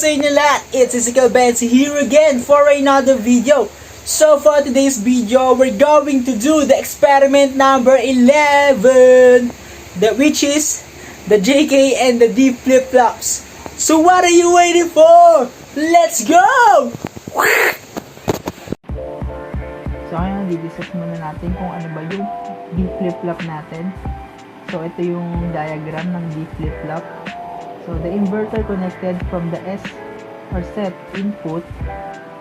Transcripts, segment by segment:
sa inyo lahat! It's Ezekiel Benzi here again for another video. So for today's video, we're going to do the experiment number 11, which is the JK and the D flip-flops. So what are you waiting for? Let's go! So ngayon, di-discuss muna natin kung ano ba yung D flip-flop natin. So ito yung diagram ng D flip-flop. So the inverter connected from the S or set input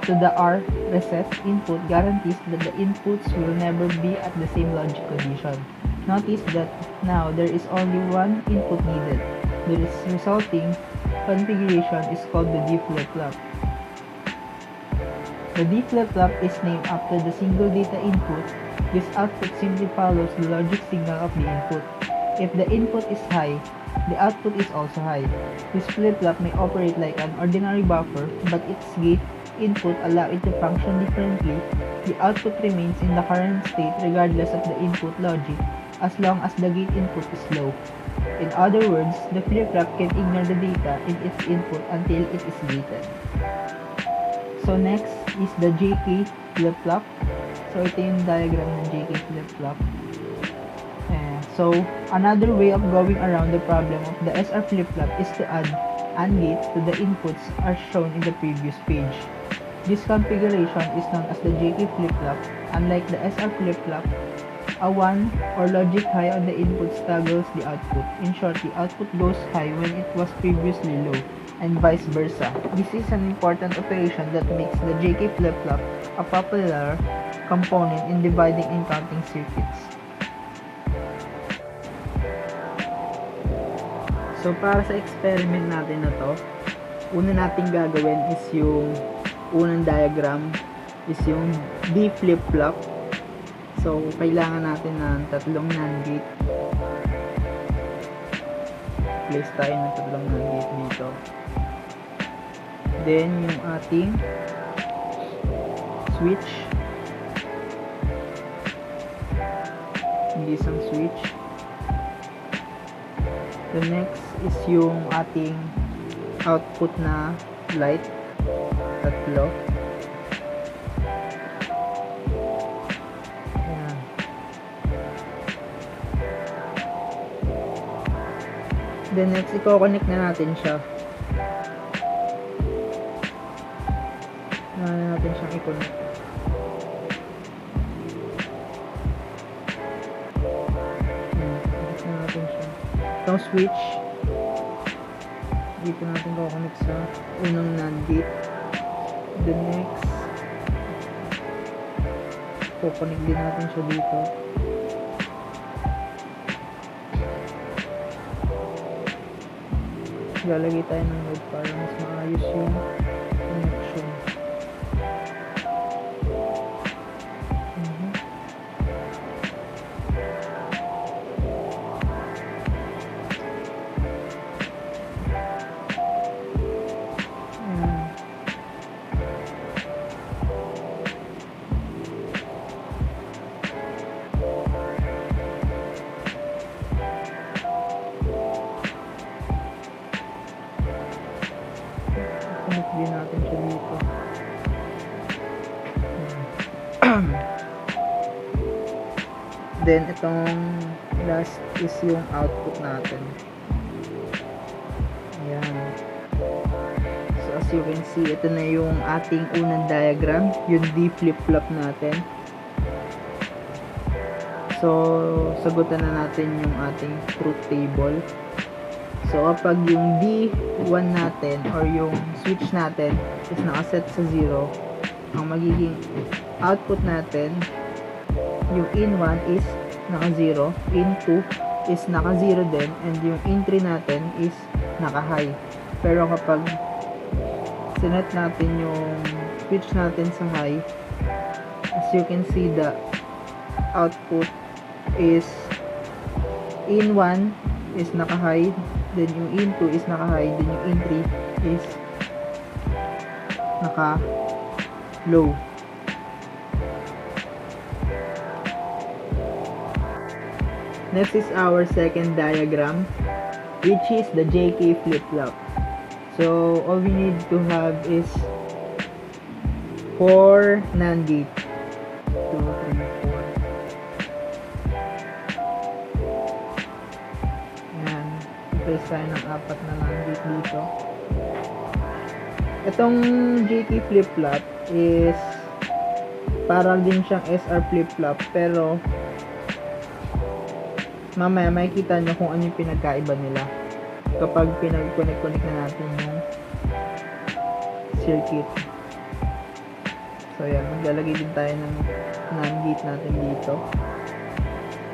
to the R reset input guarantees that the inputs will never be at the same logic condition. Notice that now there is only one input needed. The resulting configuration is called the D flip-flop. The D flip-flop is named after the single data input. This output simply follows the logic signal of the input. If the input is high, the output is also high. This flip-flop may operate like an ordinary buffer, but its gate input allow it to function differently. The output remains in the current state regardless of the input logic, as long as the gate input is low. In other words, the flip-flop can ignore the data in its input until it is gated. So next is the JK flip-flop. So ito yung diagram ng JK flip-flop. So another way of going around the problem of the SR flip-flop is to add AND gates to the inputs as shown in the previous page. This configuration is known as the JK flip-flop. Unlike the SR flip-flop, a 1 or logic high on the input toggles the output. In short, the output goes high when it was previously low, and vice versa. This is an important operation that makes the JK flip-flop a popular component in dividing and counting circuits. So para sa experiment natin na to, una nating gagawin is yung unang diagram is yung D flip-flop. So kailangan natin ng tatlong NAND gate. Place tayo ng tatlong NAND gate dito. Then yung ating switch. Hindi isang switch. The next is yung ating output na light, tatlo. Ayan. The next, i-connect na natin siya. Natin siyang i-connect. Connect na natin siya. Itong switch, dito natin kukonect sa unang NAND gate. The next, kukonect din natin siya dito. Lalagay tayo ng node para mas maayos yung connection. Connect din natin siya dito. Then itong last is yung output natin. Ayan. So as you can see, ito na yung ating unang diagram, yung D flip-flop natin. So sagutan na natin yung ating truth table. So kapag yung D1 natin or yung switch natin is nakaset sa 0, ang magiging output natin, yung in1 is naka 0, in2 is naka 0 din, and yung in3 natin is naka high. Pero kapag sinet natin yung switch natin sa high, as you can see, the output is in1 is naka high, then yung in2 is naka high, then yung in3 is naka low. Next is our second diagram, which is the JK flip-flop. So all we need to have is 4 NAND gate. 2, 3, 4. Ayan. I-place tayo ng 4 na NAND gate dito. Itong JK flip-flop is para din siyang SR flip-flop, pero mamaya makikita nyo kung ano yung pinagkaiba nila kapag pinag-connect na natin yung circuit. So yan, maglalagay din tayo ng NAND gate natin dito.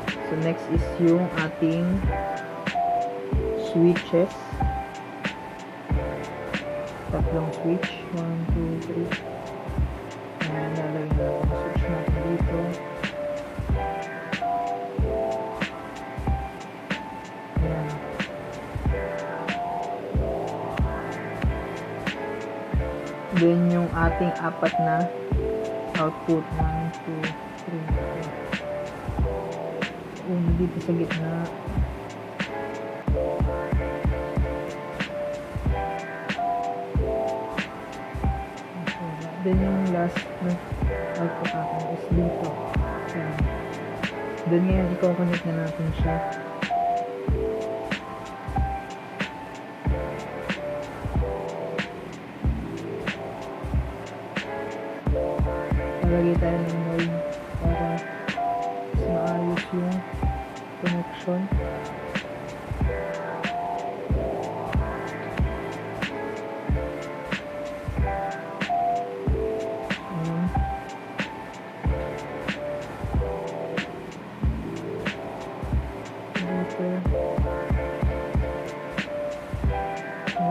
So next is yung ating switches. Tatlong switch, 1, 2, 3. Ayan, lalagay natin yung switch natin dito. Ayan. Then yung ating 4 na output, 1, 2, 3, 4. Una dito sa gitna. Then yung last na output natin is dito. Ayan. Then ngayon i-connect na natin siya. Palagay tayo ng node para mas maayos yung connection.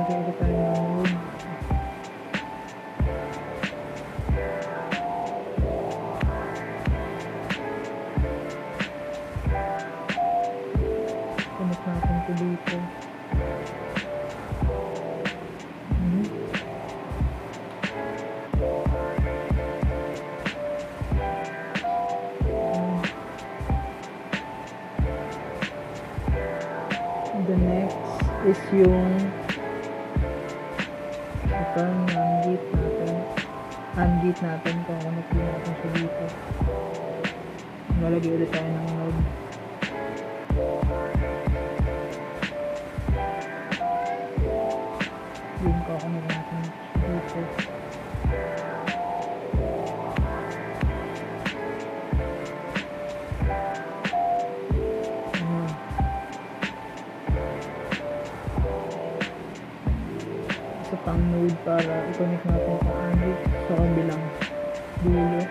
Lagay tayo ng node. Connect natin ito dito. The next is yung ito, NAND gate natin kung connect din natin siya dito. Nalagay ulit tayo ng node. Yung connect natin dito. Sa pang node para i-connect natin kung ano sa kabilang dulo.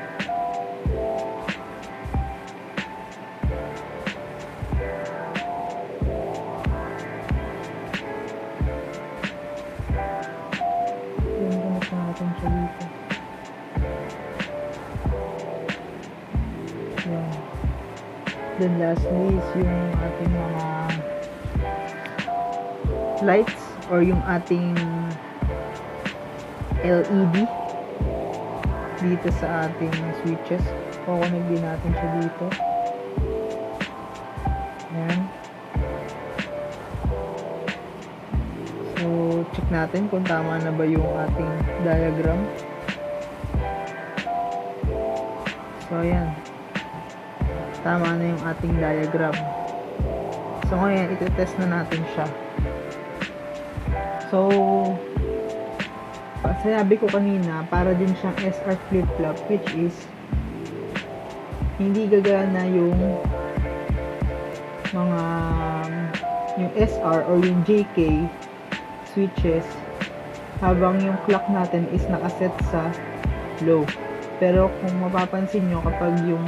Yung connect natin siya dito. Yan. Then lastly is yung ating mga lights or yung ating LED dito sa ating switches. Kukonek din natin siya dito. Ayan. So, check natin kung tama na ba yung ating diagram. So, ayan. Tama na yung ating diagram. So, ngayon, ito-test na natin siya. So, sinabi ko kanina, para din siyang SR flip-flop, which is hindi gagana yung mga yung SR or yung JK switches habang yung clock natin is nakaset sa low. Pero kung mapapansin nyo, kapag yung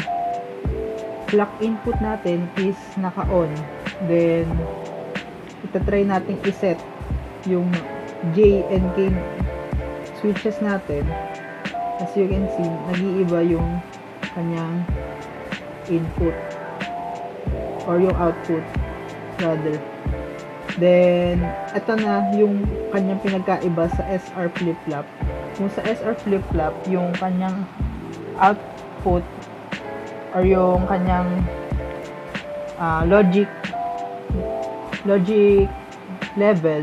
clock input natin is naka-on, then itatry natin iset yung J and K switches natin. As you can see, nag-iiba yung kanyang input or yung output rather. Then ito na yung kanyang pinagkaiba sa SR flip-flop. Kung sa SR flip-flop, yung kanyang output or yung kanyang logic level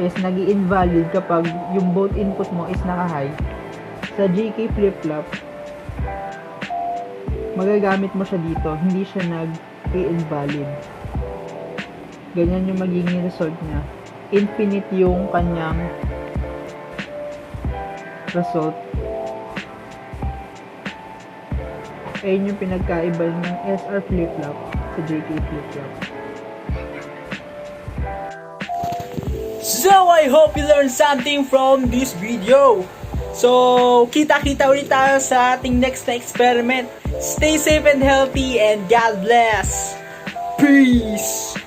is nag-invalid kapag yung both input mo is naka-high. Sa JK flip-flop, magagamit mo siya dito, hindi siya nag-invalid. Ganyan yung magiging result niya. Infinite yung kanyang result. Ayun yung pinagkaiba ng SR flip-flop sa JK flip-flop. So, I hope you learned something from this video. So, kita-kita ulit tayo sa ating next na experiment. Stay safe and healthy and God bless. Peace!